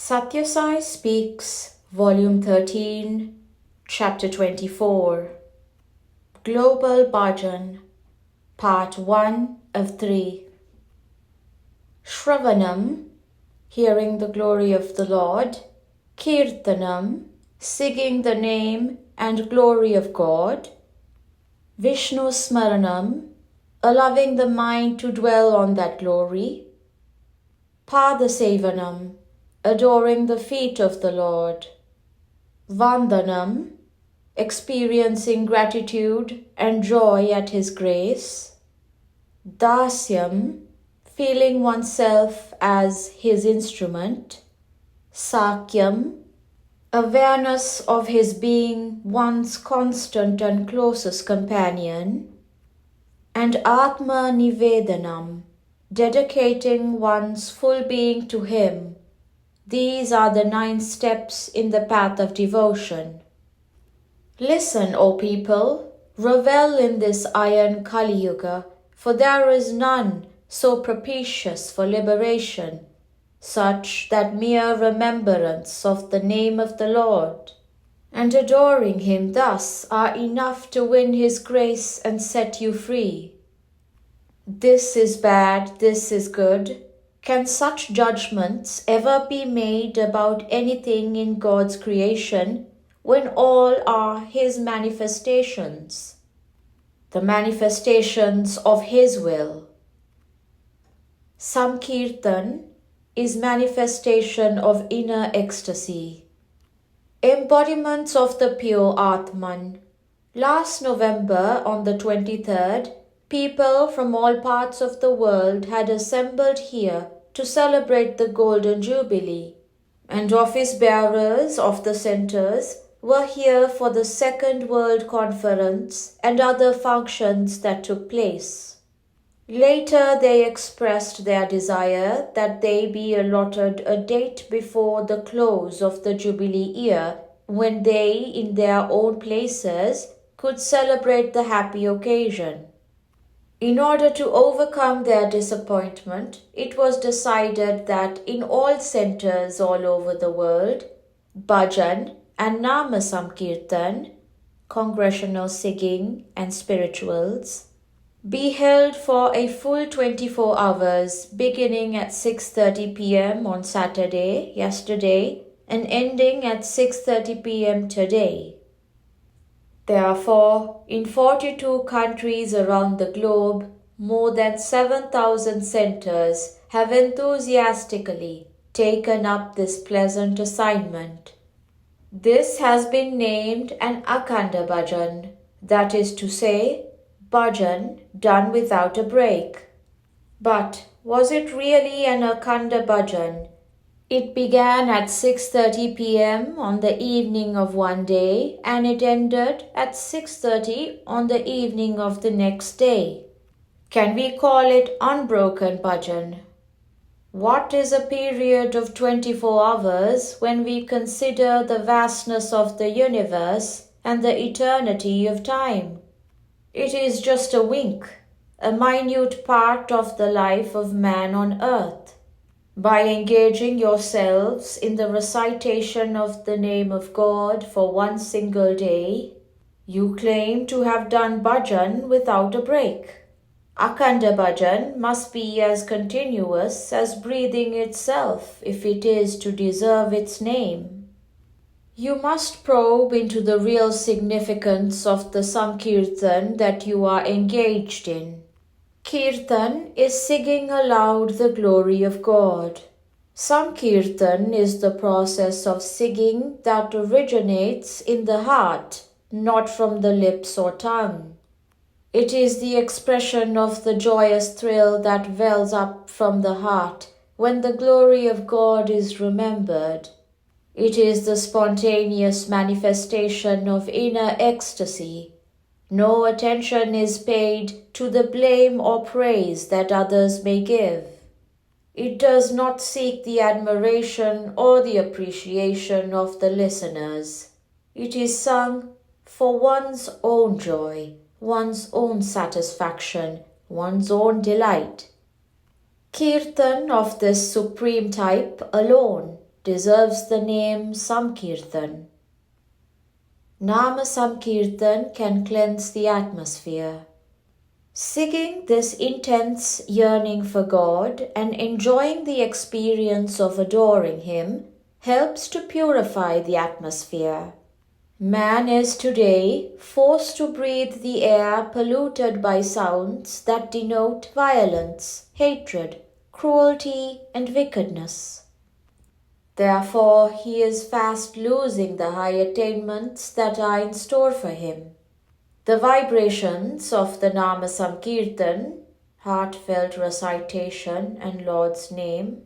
Sathya Sai Speaks, Volume 13, Chapter 24. Global Bhajan, Part 1 of 3. Shravanam, hearing the glory of the Lord. Kirtanam, singing the name and glory of God. Vishnu Smaranam, allowing the mind to dwell on that glory. Padasevanam, adoring the feet of the Lord. Vandanam, experiencing gratitude and joy at His grace. Dasyam, feeling oneself as His instrument. Sakyam, awareness of His being one's constant and closest companion. And Atma Nivedanam, dedicating one's full being to Him. These are the 9 steps in the path of devotion. Listen, O people, revel in this iron Kali Yuga, for there is none so propitious for liberation, such that mere remembrance of the name of the Lord and adoring Him thus are enough to win His grace and set you free. This is bad, this is good. Can such judgments ever be made about anything in God's creation when all are His manifestations, the manifestations of His will? Sankirtan is manifestation of inner ecstasy, embodiments of the pure Atman. Last November, on the 23rd, people from all parts of the world had assembled here to celebrate the Golden Jubilee, and office bearers of the centers were here for the Second World Conference and other functions that took place. Later they expressed their desire that they be allotted a date before the close of the Jubilee year when they, in their own places, could celebrate the happy occasion. In order to overcome their disappointment, it was decided that in all centers all over the world, Bhajan and Nama Sankirtan, congregational singing and spirituals, be held for a full 24 hours beginning at 6:30 p.m. on Saturday, yesterday, and ending at 6:30 p.m. today. Therefore, in 42 countries around the globe, more than 7,000 centers have enthusiastically taken up this pleasant assignment. This has been named an Akhanda Bhajan, that is to say, Bhajan done without a break. But was it really an Akhanda Bhajan? It began at 6:30 p.m. on the evening of one day and it ended at 6:30 on the evening of the next day. Can we call it unbroken bhajan? What is a period of 24 hours when we consider the vastness of the universe and the eternity of time? It is just a wink, a minute part of the life of man on earth. By engaging yourselves in the recitation of the name of God for one single day, you claim to have done bhajan without a break. Akhanda bhajan must be as continuous as breathing itself if it is to deserve its name. You must probe into the real significance of the Sankirtan that you are engaged in. Kirtan is singing aloud the glory of God. Sankirtan is the process of singing that originates in the heart, not from the lips or tongue. It is the expression of the joyous thrill that wells up from the heart when the glory of God is remembered. It is the spontaneous manifestation of inner ecstasy. No attention is paid to the blame or praise that others may give. It does not seek the admiration or the appreciation of the listeners. It is sung for one's own joy, one's own satisfaction, one's own delight. Kirtan of this supreme type alone deserves the name Sankirtan. Nama Sankirtan can cleanse the atmosphere. Singing this intense yearning for God and enjoying the experience of adoring Him helps to purify the atmosphere. Man is today forced to breathe the air polluted by sounds that denote violence, hatred, cruelty, and wickedness. Therefore, he is fast losing the high attainments that are in store for him. The vibrations of the Nama Sankirtan, heartfelt recitation and Lord's name,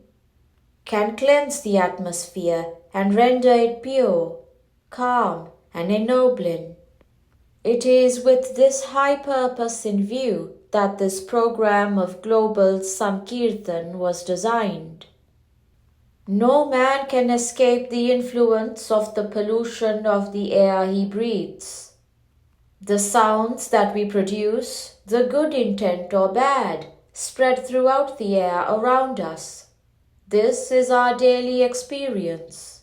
can cleanse the atmosphere and render it pure, calm, and ennobling. It is with this high purpose in view that this program of global Sankirtan was designed. No man can escape the influence of the pollution of the air he breathes. The sounds that we produce, the good intent or bad, spread throughout the air around us. This is our daily experience.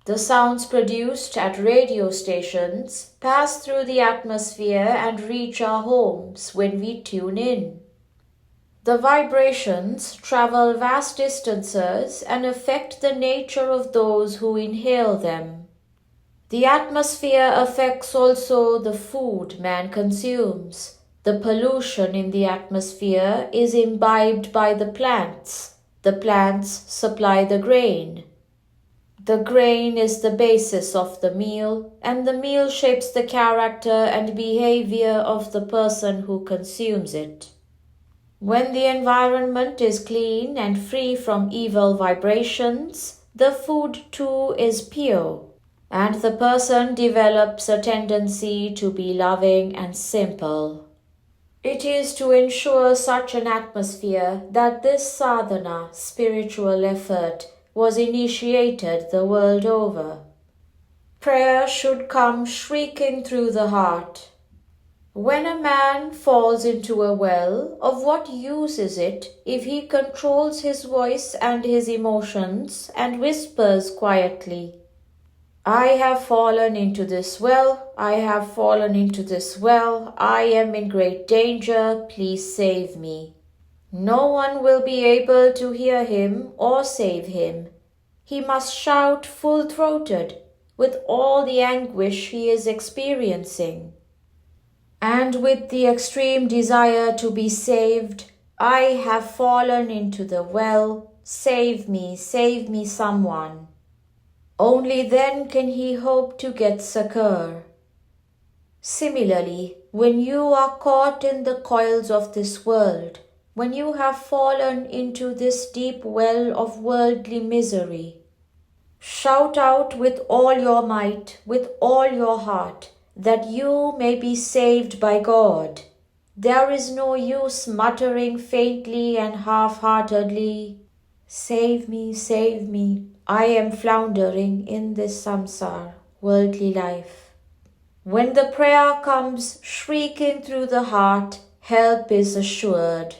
The sounds produced at radio stations pass through the atmosphere and reach our homes when we tune in. The vibrations travel vast distances and affect the nature of those who inhale them. The atmosphere affects also the food man consumes. The pollution in the atmosphere is imbibed by the plants. The plants supply the grain. The grain is the basis of the meal, and the meal shapes the character and behavior of the person who consumes it. When the environment is clean and free from evil vibrations, the food too is pure, and the person develops a tendency to be loving and simple. It is to ensure such an atmosphere that this sadhana, spiritual effort, was initiated the world over. Prayer should come shrieking through the heart. When a man falls into a well, of what use is it if he controls his voice and his emotions and whispers quietly, "I have fallen into this well, I have fallen into this well, I am in great danger, please save me." No one will be able to hear him or save him. He must shout full-throated with all the anguish he is experiencing. And with the extreme desire to be saved, "I have fallen into the well, save me, someone." Only then can he hope to get succor. Similarly, when you are caught in the coils of this world, when you have fallen into this deep well of worldly misery, shout out with all your might, with all your heart, that you may be saved by God. There is no use muttering faintly and half-heartedly, save me, I am floundering in this samsara, worldly life." When the prayer comes shrieking through the heart, help is assured.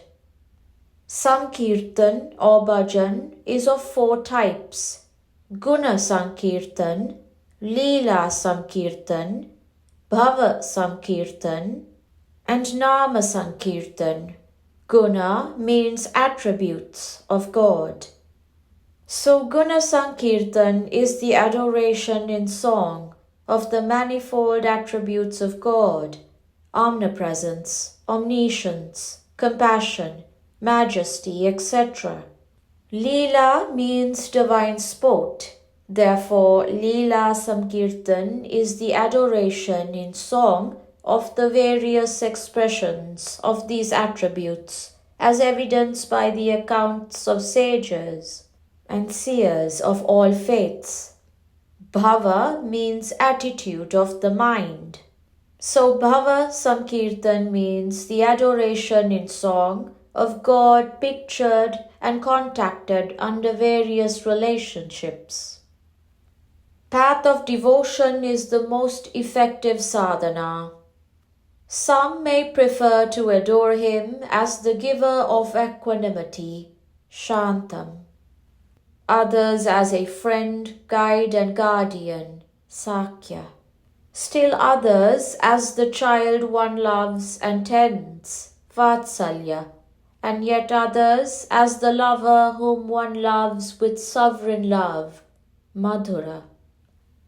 Sankirtan or Bhajan is of 4 types: Guna Sankirtan, Leela Sankirtan, Bhava Sankirtan, and Nama Sankirtan. Guna means attributes of God. So Guna Sankirtan is the adoration in song of the manifold attributes of God: omnipresence, omniscience, compassion, majesty, etc. Leela means divine sport. Therefore, Leela Sankirtan is the adoration in song of the various expressions of these attributes, as evidenced by the accounts of sages and seers of all faiths. Bhava means attitude of the mind. So Bhava Sankirtan means the adoration in song of God pictured and contacted under various relationships. Path of devotion is the most effective sadhana. Some may prefer to adore him as the giver of equanimity, Shantam. others as a friend, guide and guardian, Sathya. Still others as the child one loves and tends, Vatsalya, and yet others as the lover whom one loves with sovereign love, Madhura.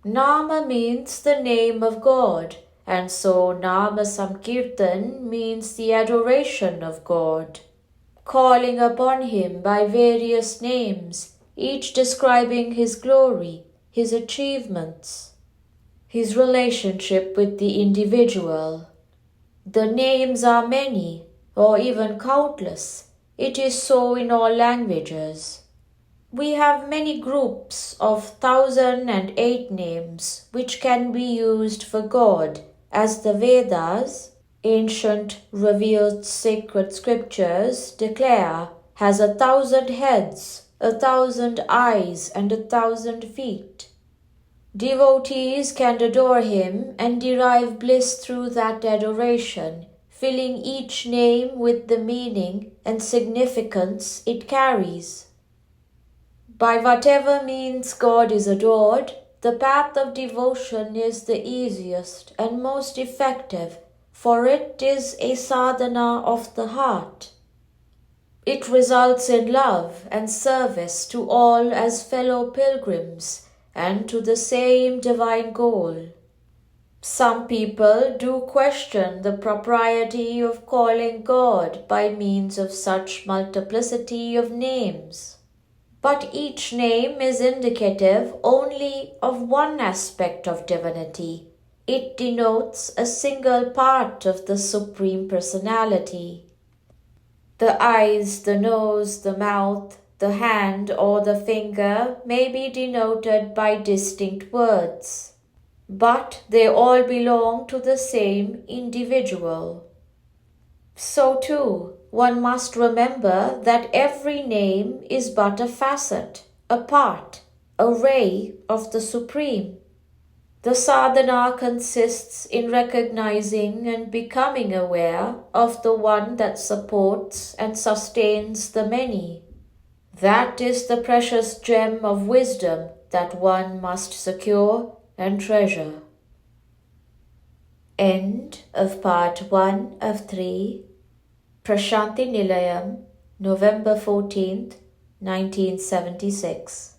Nama means the name of God, and so Nama Sankirtan means the adoration of God, calling upon Him by various names, each describing His glory, His achievements, His relationship with the individual. The names are many, or even countless. It is so in all languages. We have many groups of 1008 names which can be used for God, as the Vedas, ancient revealed sacred scriptures, declare, has 1,000 heads, 1,000 eyes, and 1,000 feet. Devotees can adore Him and derive bliss through that adoration, filling each name with the meaning and significance it carries. By whatever means God is adored, the path of devotion is the easiest and most effective, for it is a sadhana of the heart. It results in love and service to all as fellow pilgrims and to the same divine goal. Some people do question the propriety of calling God by means of such multiplicity of names. But each name is indicative only of one aspect of divinity. It denotes a single part of the Supreme Personality. The eyes, the nose, the mouth, the hand or the finger may be denoted by distinct words, but they all belong to the same individual. So too, one must remember that every name is but a facet, a part, a ray of the Supreme. The sadhana consists in recognizing and becoming aware of the one that supports and sustains the many. That is the precious gem of wisdom that one must secure and treasure. End of part 1 of 3. Prashanti Nilayam, November 14th, 1976.